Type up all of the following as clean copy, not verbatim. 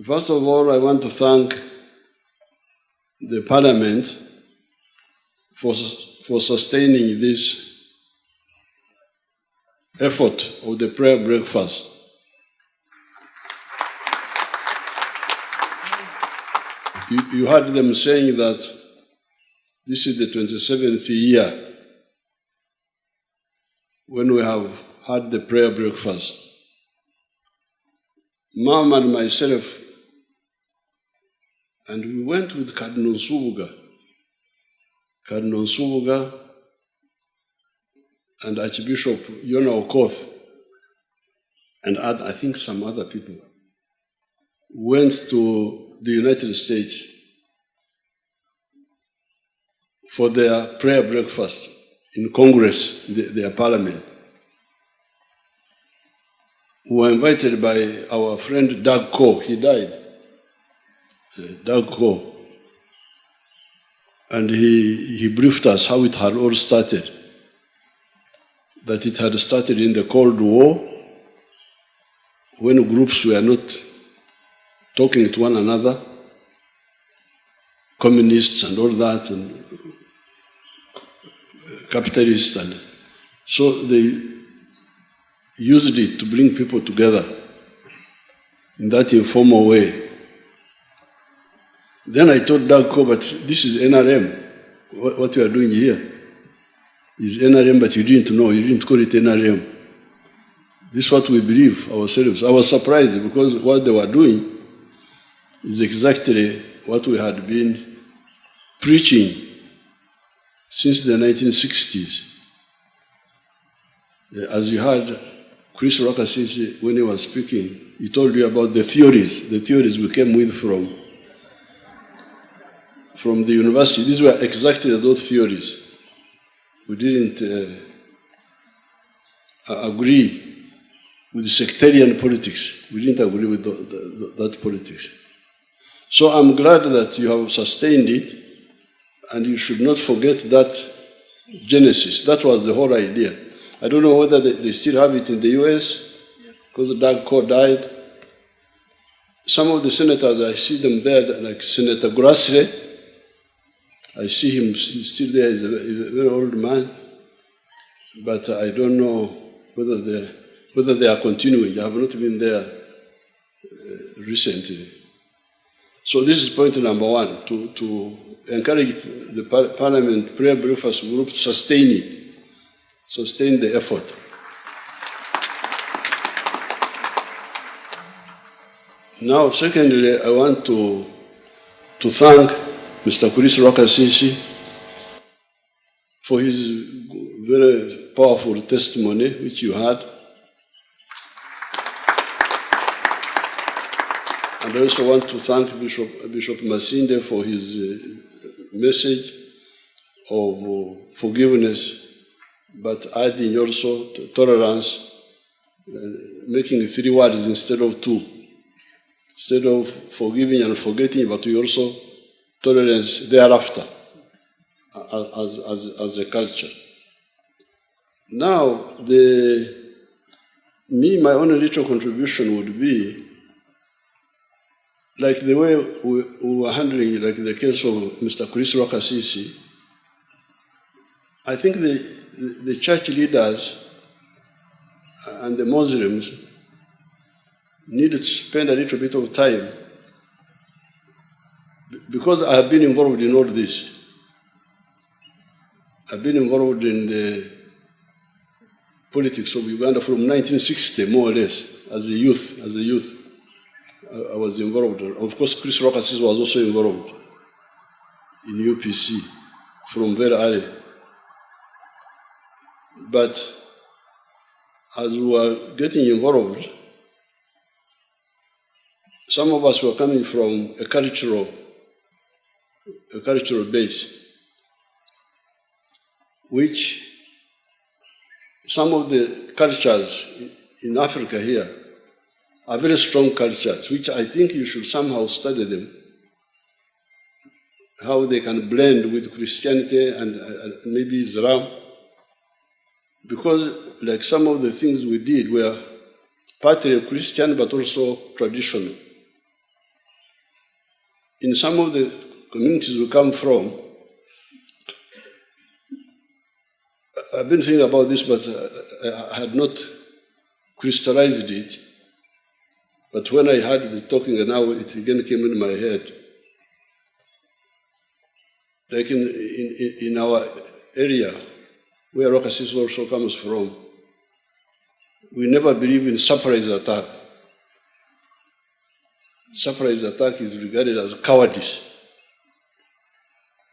First of all, I want to thank the Parliament for sustaining this effort of the prayer breakfast. You heard them saying that this is the 27th year when we have had the prayer breakfast. Mom and myself, and we went with Cardinal Nsubuga and Archbishop Yona Okoth, and I think some other people, went to the United States for their prayer breakfast in Congress, their parliament. We were invited by our friend Doug Coe. He died. Doug Coe. And he briefed us how it had all started. That it had started in the Cold War, when groups were not talking to one another, communists and all that, and capitalists, and so they used it to bring people together in that informal way. Then I told Doug Coe, but this is NRM. What you are doing here is NRM, but you didn't know, you didn't call it NRM. This is what we believe ourselves. I was surprised because what they were doing is exactly what we had been preaching since the 1960s. As you heard Chris Rakasisi, when he was speaking, he told you about the theories we came with from the university. These were exactly those theories. We didn't agree with sectarian politics. We didn't agree with that politics. So I'm glad that you have sustained it, and you should not forget that genesis. That was the whole idea. I don't know whether they still have it in the US, because Doug Coe died. Some of the senators, I see them there, like Senator Grassley. I see him, he's still there, he's a very old man. But I don't know whether they are continuing. I have not been there recently. So this is point number one, to encourage the Parliament Prayer Breakfast Group to sustain it, sustain the effort. Now, secondly, I want to thank Mr. Chris Rakasisi for his very powerful testimony, which you had. And I also want to thank Bishop Masinde for his message of forgiveness, but adding also tolerance, making 3 words instead of 2. Instead of forgiving and forgetting, but we also tolerance thereafter as a culture. Now, my only little contribution would be, like the way we were handling, like the case of Mr. Chris Rakasisi, I think the church leaders and the Muslims need to spend a little bit of time, because I have been involved in all this. I've been involved in the politics of Uganda from 1960, more or less, as a youth. I was involved. Of course, Chris Rakasisi was also involved in UPC from very early. But as we were getting involved, some of us were coming from a cultural base, which some of the cultures in Africa here are very strong cultures, which I think you should somehow study them, how they can blend with Christianity and maybe Islam, because like some of the things we did were partly Christian but also traditional. in some of the communities we come from, I've been thinking about this, but I had not crystallized it. But when I heard the talking, and now it again came in my head. Like in our area, where Rokasis also comes from, we never believe in surprise attack. Surprise attack is regarded as cowardice.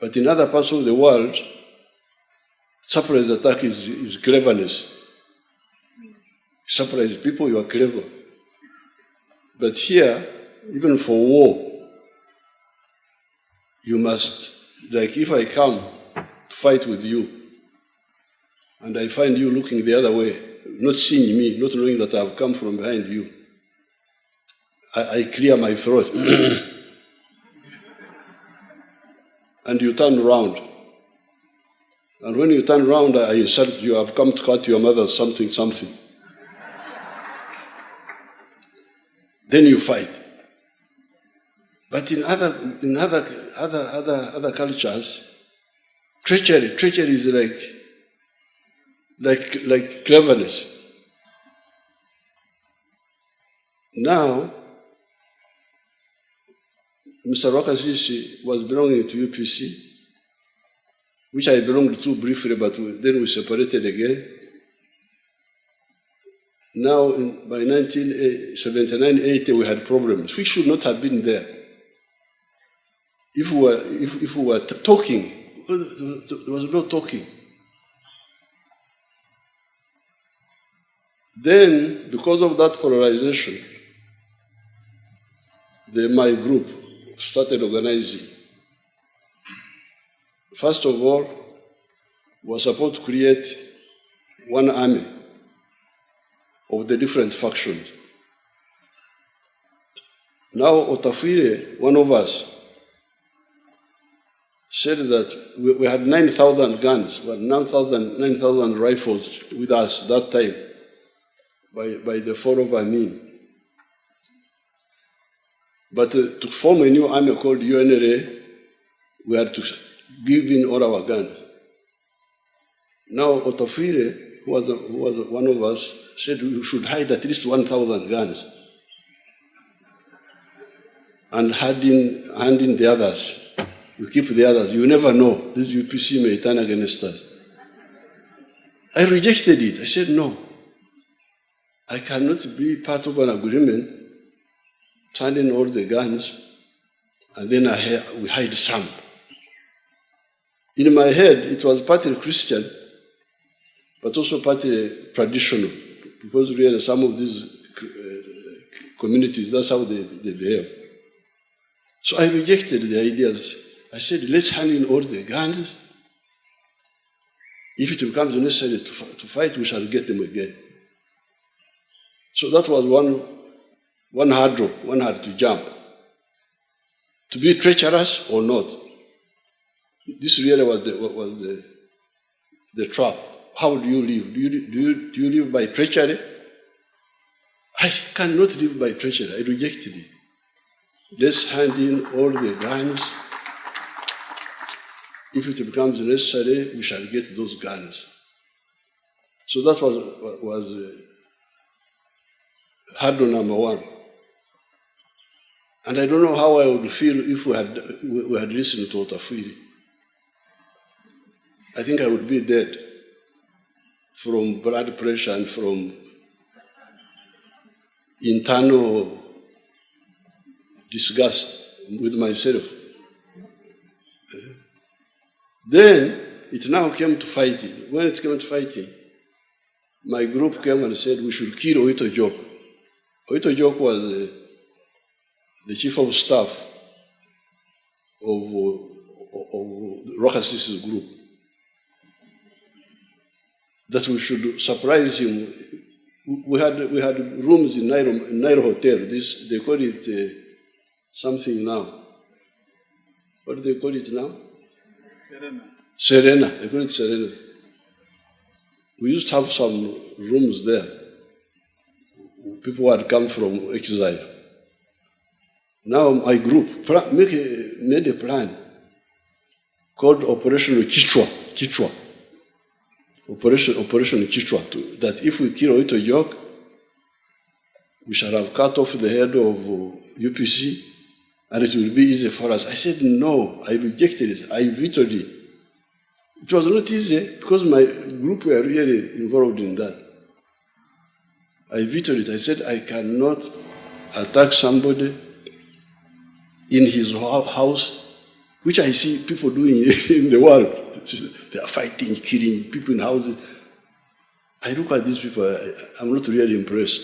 But in other parts of the world, surprise attack is cleverness. Surprise people, you are clever. But here, even for war, you must, like if I come to fight with you, and I find you looking the other way, not seeing me, not knowing that I've come from behind you, I clear my throat. And you turn around. And when you turn around, I insult you, I've come to cut your mother something. Then you fight. But in other cultures, treachery is like cleverness. Now, Mr. Rwakasisi was belonging to UPC, which I belonged to briefly, but then we separated again. Now, by 1979-80, we had problems. We should not have been there. If we were talking, there was no talking. Then, because of that polarization, my group started organizing. First of all, we were supposed to create one army of the different factions. Now, Otafire, one of us, said that we had 9,000 guns, we had 9,000 rifles with us that time by the fall of Amin. But to form a new army called UNRA, we had to give in all our guns. Now, Otafire, who was one of us, said we should hide at least 1,000 guns and hand in the others. We keep the others. You never know. This UPC may turn against us. I rejected it. I said, no. I cannot be part of an agreement, turn in all the guns, and then we hide some. In my head, it was partly Christian, but also partly traditional, because really some of these communities, that's how they behave. So I rejected the ideas. I said, let's hand in all the guns. If it becomes necessary to fight, we shall get them again. So that was one hurdle, one had to jump. To be treacherous or not. This really was the trap. How do you live? Do you live by treachery? I cannot live by treachery. I rejected it. Let's hand in all the guns. If it becomes necessary, we shall get those guns. So that was hurdle number one. And I don't know how I would feel if we had listened to Otafire. I think I would be dead from blood pressure and from internal disgust with myself. Then it now came to fighting. When it came to fighting, my group came and said we should kill Oito Jok. Oito Jok was the chief of staff of Rwakasisi's group. That we should surprise him. We had rooms in Nairo Hotel. They call it something now. What do they call it now? Serena. They call it Serena. We used to have some rooms there. People had come from exile. Now my group made a plan called Operation Kichwa. Operation Kichwa, that if we kill Oito Jok, we shall have cut off the head of UPC, and it will be easy for us. I said no, I rejected it, I vetoed it. It was not easy because my group were really involved in that. I vetoed it. I said I cannot attack somebody in his house, which I see people doing in the world. They are fighting, killing people in houses. I look at these people, I'm not really impressed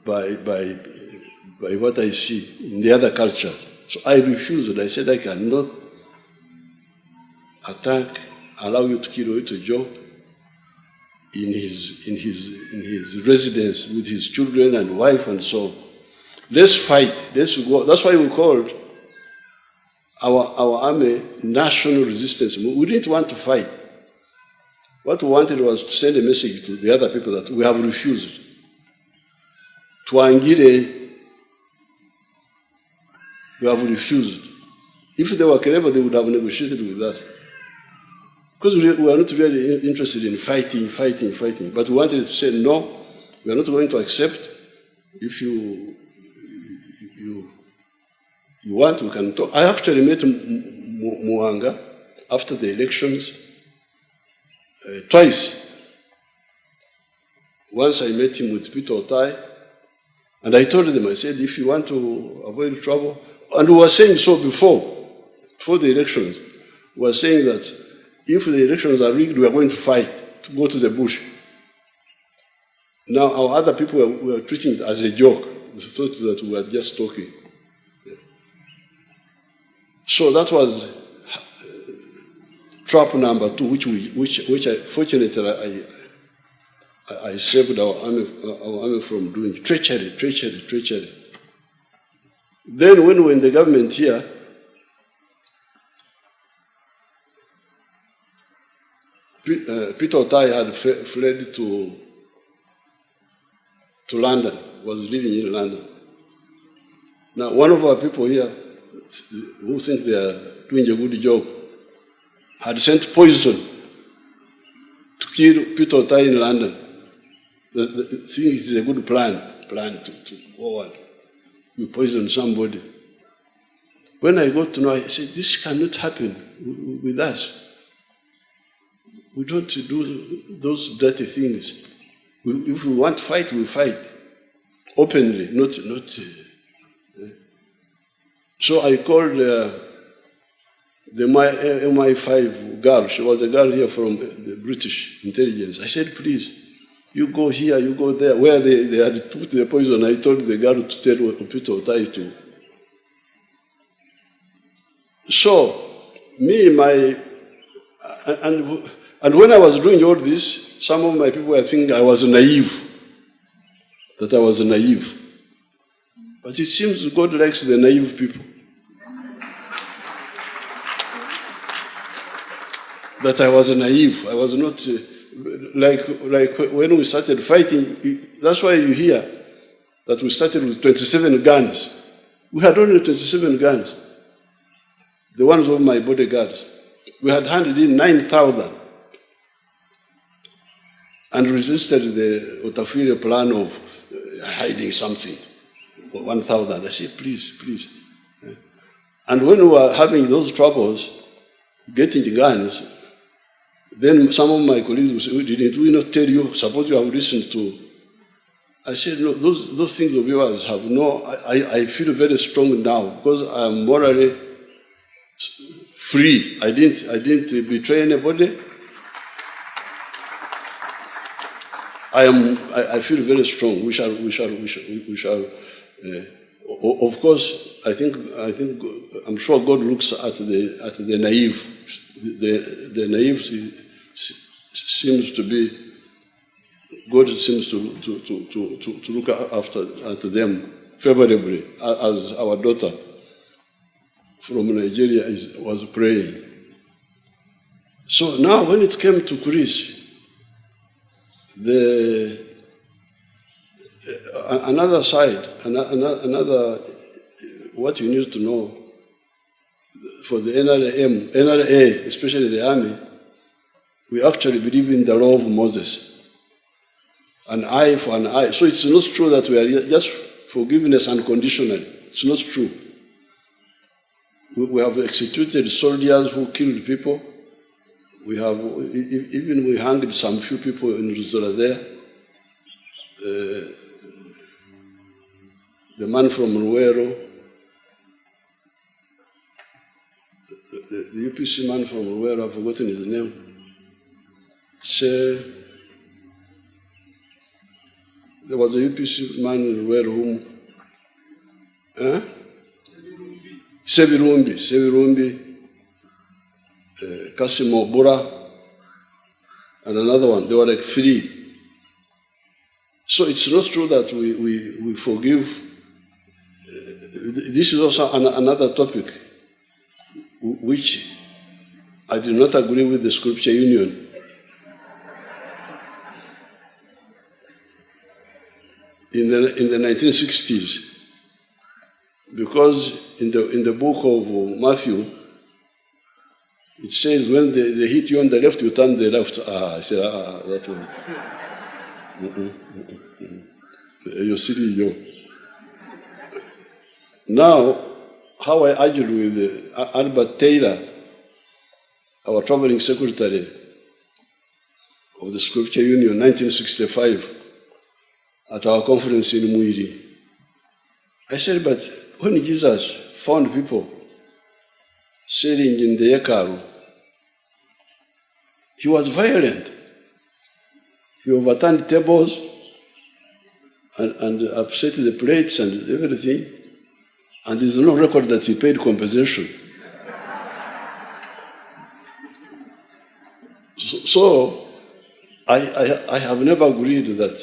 by what I see in the other cultures. So I refused. I said I cannot allow you to kill Oito Jok in his residence with his children and wife and so on. Let's fight. Let's go. That's why we called our army National Resistance. We didn't want to fight. What we wanted was to send a message to the other people that we have refused. To Angire, we have refused. If they were clever, they would have negotiated with us. Because we are not really interested in fighting. But we wanted to say, no, we are not going to accept. If you want, we can talk. I actually met Muanga after the elections twice. Once I met him with Peter Otai, and I told them, I said, if you want to avoid trouble, and we were saying so before the elections, we were saying that if the elections are rigged, we are going to fight, to go to the bush. Now, our other people were treating it as a joke. They thought that we were just talking. So that was trap number 2, which I, fortunately I saved our army from doing treachery. Then when we were in the government here, Peter Otai had fled to London, was living in London. Now, one of our people here, who think they are doing a good job, had sent poison to kill Peter Otai in London. The thing is a good plan to go on. You poison somebody. When I got to know, I said, this cannot happen with us. We don't do those dirty things. If we want to fight, we fight openly, not. So I called the MI5 girl. She was a girl here from the British intelligence. I said, please, you go here, you go there. Where they had put the poison, I told the girl to tell Peter Otai to. So, and when I was doing all this, some of my people were thinking I was naive, that I was naive. But it seems God likes the naive people. That I was naive. I was not like when we started fighting. That's why you hear that we started with 27 guns. We had only 27 guns. The ones of my bodyguards. We had handed in 9,000 and resisted the Otafire plan of hiding something. 1,000. I said, please. And when we were having those troubles, getting guns, then some of my colleagues would say, didn't we not tell you? Suppose you have listened to. I said, no, those things of yours have no, I feel very strong now because I am morally free. I didn't betray anybody. I feel very strong. We shall. Of course, I'm sure God looks at the naive. The naive seems to be, God seems to look at them favorably, as our daughter from Nigeria was praying. So now when it came to Chris, another side, another what you need to know, for the NRA, especially the army, we actually believe in the law of Moses. An eye for an eye. So it's not true that we are just forgiveness unconditionally. It's not true. We have executed soldiers who killed people. We hanged some few people in Rizora there. The man from Ruero, the UPC man from Ruero, I've forgotten his name. There was a UPC man in Ruero whom, Sevirumbi, Kasimo Bura, and another one. They were like 3. So it's not true that we forgive. This is also another topic which I do not agree with the Scripture Union. In the 1960s, because in the book of Matthew, it says when they hit you on the left, you turn the left. I said, that one. You're silly, yo. Now, how I argued with Albert Taylor, our traveling secretary of the Scripture Union, 1965, at our conference in Muiri. I said, but when Jesus found people sailing in the Yekaru, he was violent. He overturned tables and upset the plates and everything, and there's no record that he paid compensation. So I have never agreed that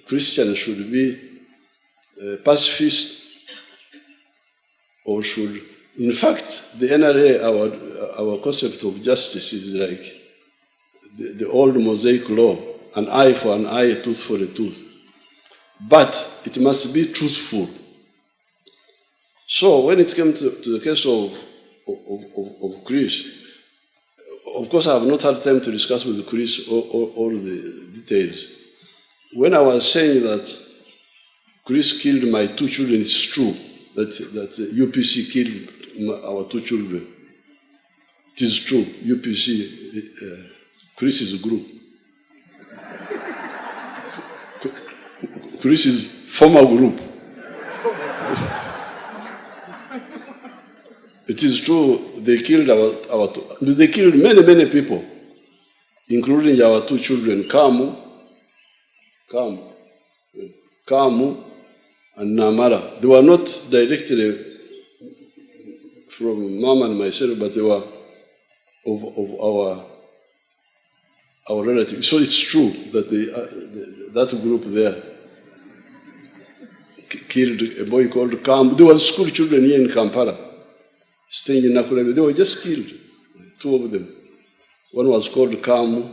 Christians should be pacifist or should, in fact, the NRA, our concept of justice is like the old Mosaic law, an eye for an eye, a tooth for a tooth. But it must be truthful. So when it came to the case of Chris, of course I have not had time to discuss with Chris all the details. When I was saying that Chris killed my 2 children, it's true that UPC killed our 2 children. It is true. UPC, Chris's group. Chris's former group. It is true they killed they killed many people, including our 2 children, Kamu and Namara. They were not directly from Mom and myself, but they were of our relatives. So it's true that that group there killed a boy called Kamu. There were school children here in Kampala, staying in Nakurebe. They were just killed, 2 of them. One was called Kamu,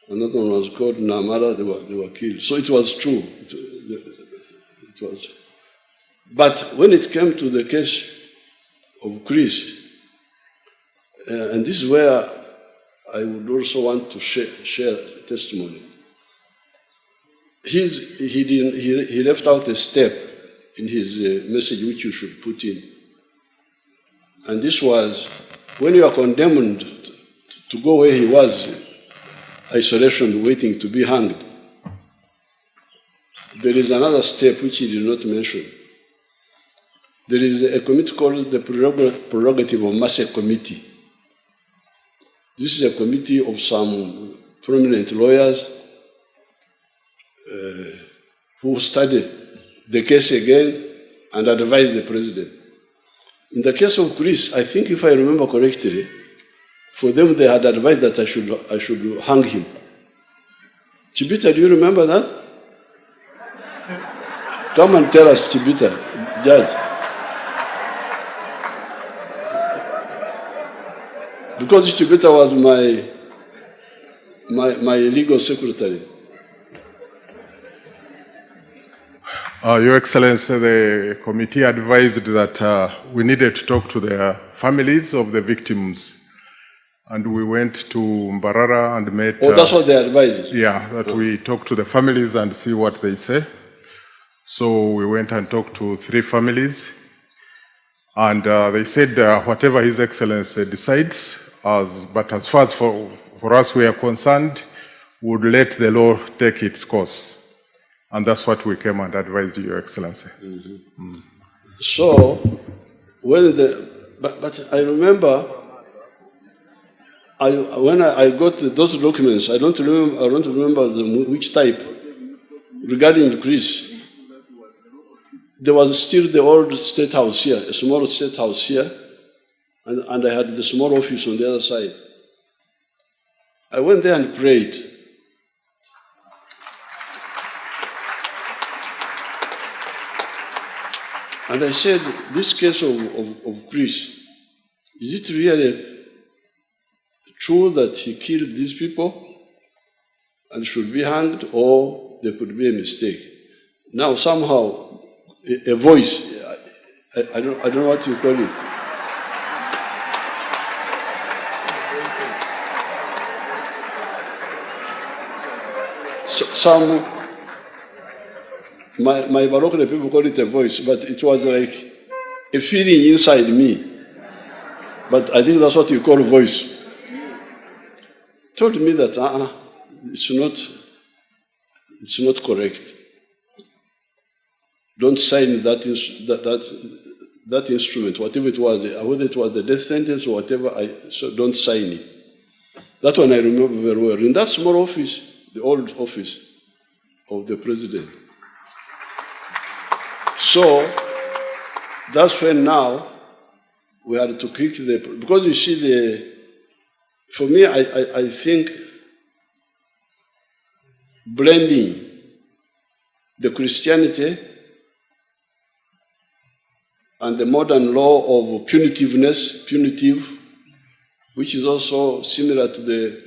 another one was called Namara. They were killed. So it was true. It was. But when it came to the case of Chris, and this is where I would also want to share testimony. He left out a step in his message which you should put in. And this was, when you are condemned to go where he was, isolation, waiting to be hanged, there is another step which he did not mention. There is a committee called the Prerogative of Mercy Committee. This is a committee of some prominent lawyers who studied the case again and advised the president. In the case of Chris, I think if I remember correctly, for them they had advised that I should hang him. Chibita, do you remember that? Come and tell us, Chibita, Judge. Because Chibita was my legal secretary. Your Excellency, the committee advised that we needed to talk to the families of the victims. And we went to Mbarara and met... Oh, that's what they advised? Yeah, that we talk to the families and see what they say. So we went and talked to 3 families. And they said whatever His Excellency decides, but as far as for us we are concerned, would let the law take its course. And that's what we came and advised Your Excellency. Mm-hmm. So, when but I remember, when I got those documents, I don't remember which type, regarding Greece. There was still the old state house here, a small state house here, and I had the small office on the other side. I went there and prayed. And I said, this case of Greece, is it really true that he killed these people and should be hanged, or there could be a mistake? Now somehow, a voice, I don't know what you call it. My Baroque people call it a voice, but it was like a feeling inside me. But I think that's what you call voice. Told me that it's not correct. Don't sign that instrument, whatever it was, whether it was the death sentence or whatever. So don't sign it. That one I remember very well. In that small office, the old office of the president. So that's when now we had to kick because you see for me, I think blending the Christianity and the modern law of punitive, which is also similar to the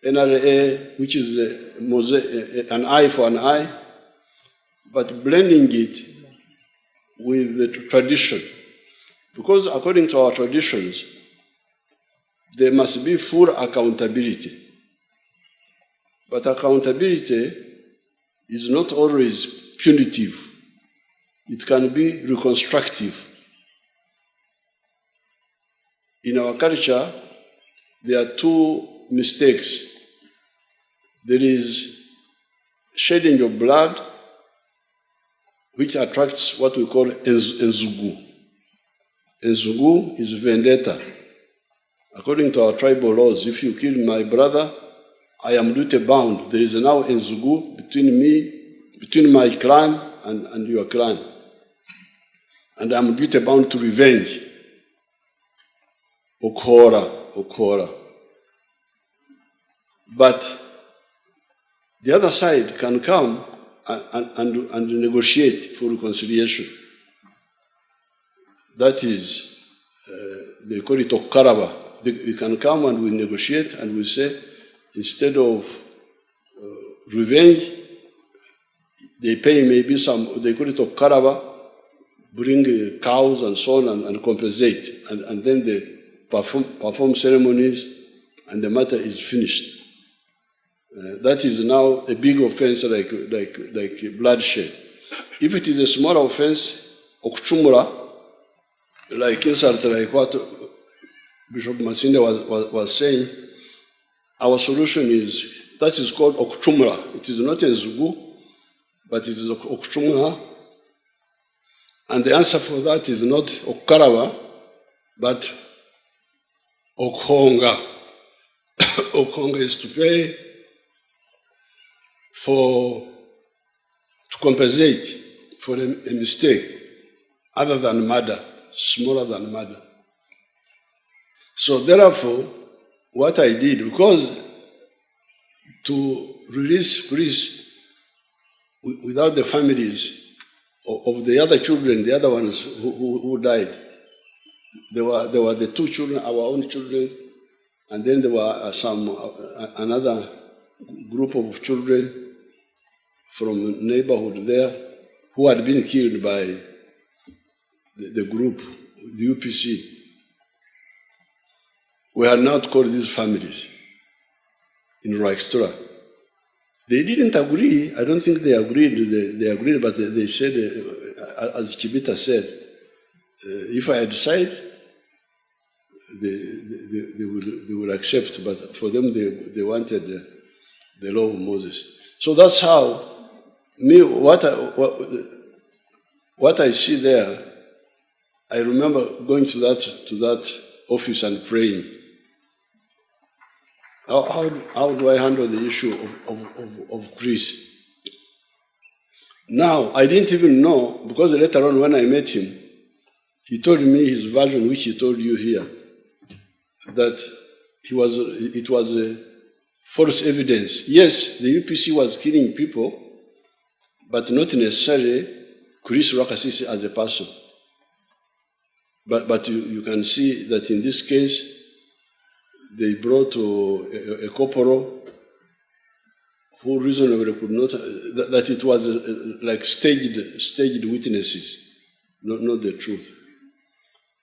NRA, which is an eye for an eye, but blending it with the tradition. Because according to our traditions, there must be full accountability. But accountability is not always punitive. It can be reconstructive. In our culture, there are 2 mistakes. There is shedding of blood, which attracts what we call enzugu. Enzugu is vendetta. According to our tribal laws, if you kill my brother, I am duty bound. There is now enzugu between my clan and your clan. And I am duty bound to revenge. Okora. But the other side can come and negotiate for reconciliation. That is, they call it Okaraba. They can come and we negotiate and we say, instead of revenge, they pay maybe some, they call it Okaraba, bring cows and so on and compensate. And then they perform ceremonies and the matter is finished. That is now a big offense like bloodshed. If it is a small offense, okchumura, like insult, like what Bishop Masinde was saying, our solution is, that is called okchumura. It is not enzugu, but it is okchumura. And the answer for that is not okarawa, but okhonga. Okhonga is to pay to compensate for a mistake other than murder, smaller than murder. So therefore, what I did, because to release Greece without the families of the other children, the other ones who died, there were the 2 children, our own children, and then there were another group of children from neighborhood there, who had been killed by the group, the UPC, we had not called these families in Reichstora. They didn't agree. I don't think they agreed. They agreed, but they said, as Chibita said, if I decide, they would accept. But for them, they wanted the law of Moses. So that's how what I see there. I remember going to that office and praying. How do I handle the issue of Greece? Now, I didn't even know, because later on when I met him, he told me his version, which he told you here, that it was a false evidence. Yes, the UPC was killing people, but not necessarily Chris Rakasisi as a person. But you can see that in this case, they brought a corporal who reasonably could not, that it was like staged witnesses, not the truth.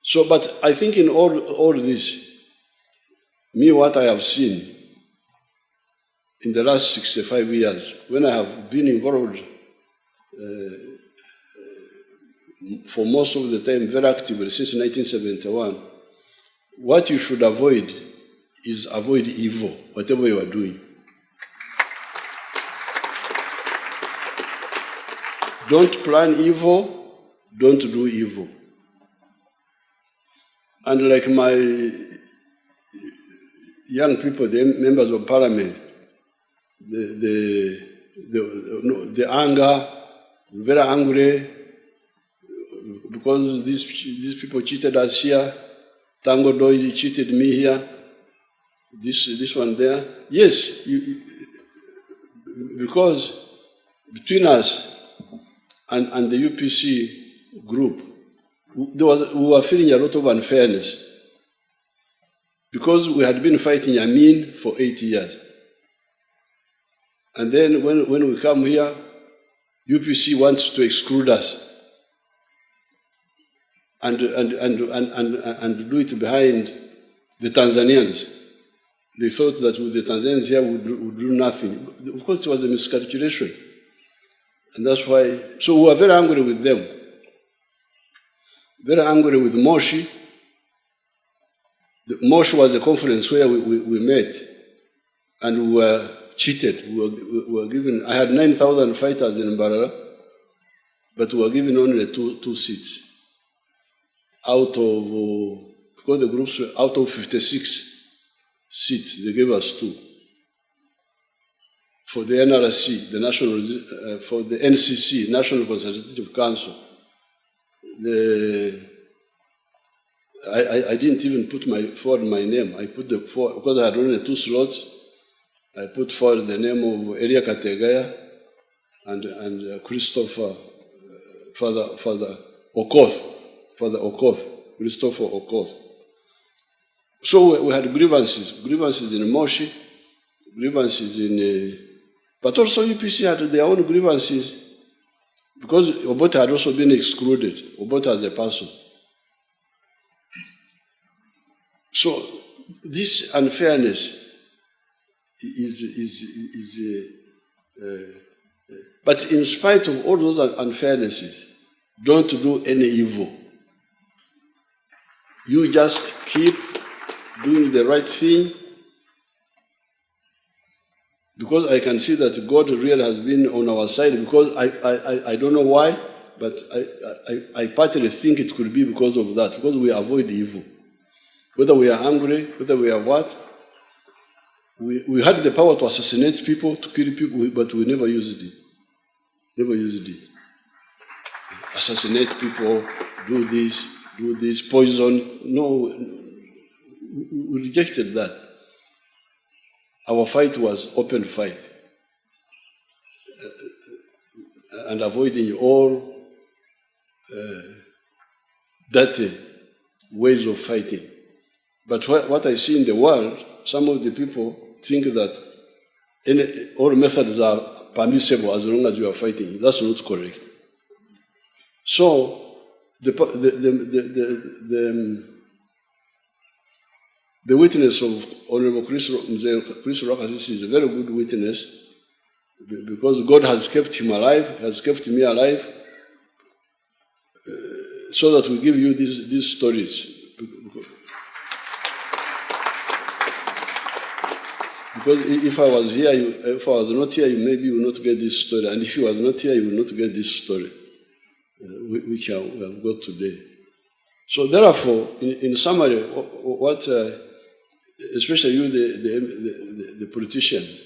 So, but I think in all this, what I have seen in the last 65 years, when I have been involved for most of the time very actively since 1971, what you should avoid is avoid evil, whatever you are doing. Don't plan evil, don't do evil. And like my young people, the members of parliament, the anger, very angry, because these people cheated us here, Tango Doi cheated me here, this one there. Yes, because between us and the UPC group, we were feeling a lot of unfairness because we had been fighting Amin for 8 years. And then when we come here, UPC wants to exclude us and do it behind the Tanzanians. They thought that with the Tanzanians here would do nothing. Of course, it was a miscalculation. And that's why, so we were very angry with them. Very angry with Moshi. Moshi was a conference where we met and we were cheated. We were given, I had 9,000 fighters in Mbarara, but we were given only two seats out of, because the groups were out of 56 seats, they gave us 2. For the NRC, the National, for the NCC, National Consultative Council, I didn't even put forward my name. I put because I had only 2 slots, I put forward the name of Elia Kategaya and Christopher, Father Okoth, Christopher Okoth. So we had grievances in Moshi, grievances in, but also UPC had their own grievances because Obote had also been excluded, Obote as a person. So this unfairness but in spite of all those unfairnesses, don't do any evil. You just keep doing the right thing, because I can see that God really has been on our side, because I don't know why, but I partly think it could be because of that, because we avoid evil. Whether we are angry, whether we are what, we had the power to assassinate people, to kill people, but we never used it. Never used it. Assassinate people, do this, poison. No, we rejected that. Our fight was open fight. And avoiding all dirty ways of fighting. But what I see in the world, some of the people think that all methods are permissible as long as you are fighting. That's not correct. So the witness of Honorable Chris Rokasisi is a very good witness, because God has kept him alive, has kept me alive, so that we give you these stories. Because if I was here, if I was not here, maybe you will not get this story. And if you was not here, you will not get this story, which we have got today. So therefore, in summary, what, especially you, the politicians,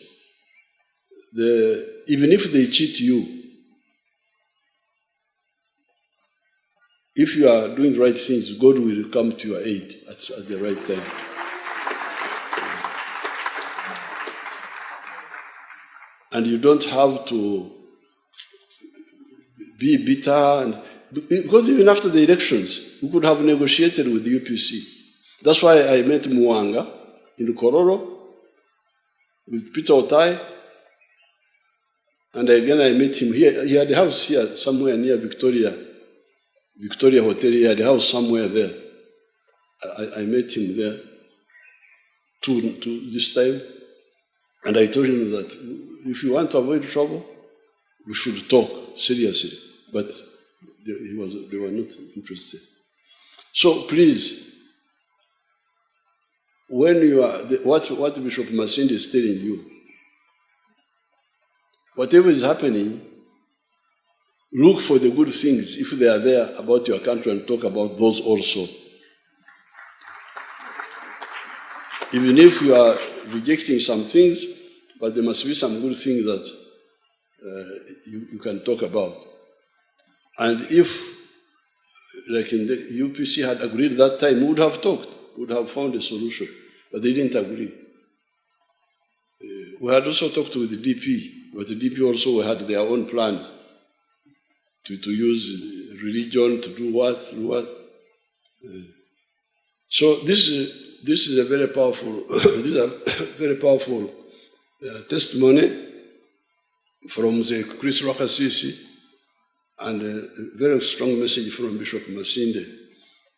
even if they cheat you, if you are doing the right things, God will come to your aid at the right time. And you don't have to be bitter, because even after the elections, we could have negotiated with the UPC. That's why I met Mwanga in Kororo with Peter Otai, and again I met him here. He had a house here somewhere near Victoria Hotel. He had a house somewhere there. I met him there to this time, and I told him that if you want to avoid trouble, we should talk seriously. But they were not interested. So please, when you are, what Bishop Masindi is telling you, whatever is happening, look for the good things, if they are there, about your country, and talk about those also. Even if you are rejecting some things, but there must be some good things that you can talk about. And if, like in the UPC had agreed that time, we would have talked, we would have found a solution, but they didn't agree. We had also talked with the DP, but the DP also had their own plan to use religion to do what. So this is a very powerful, this is a very powerful testimony from the Chris Rokasisi, and a very strong message from Bishop Masinde.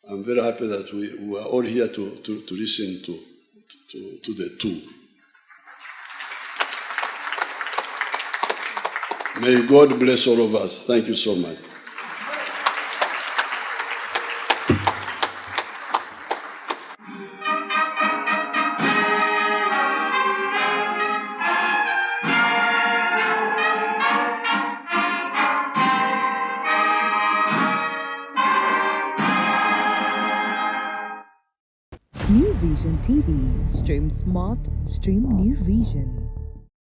I'm very happy that we are all here to listen to the two. May God bless all of us. Thank you so much. New Vision TV. Stream smart, stream New Vision.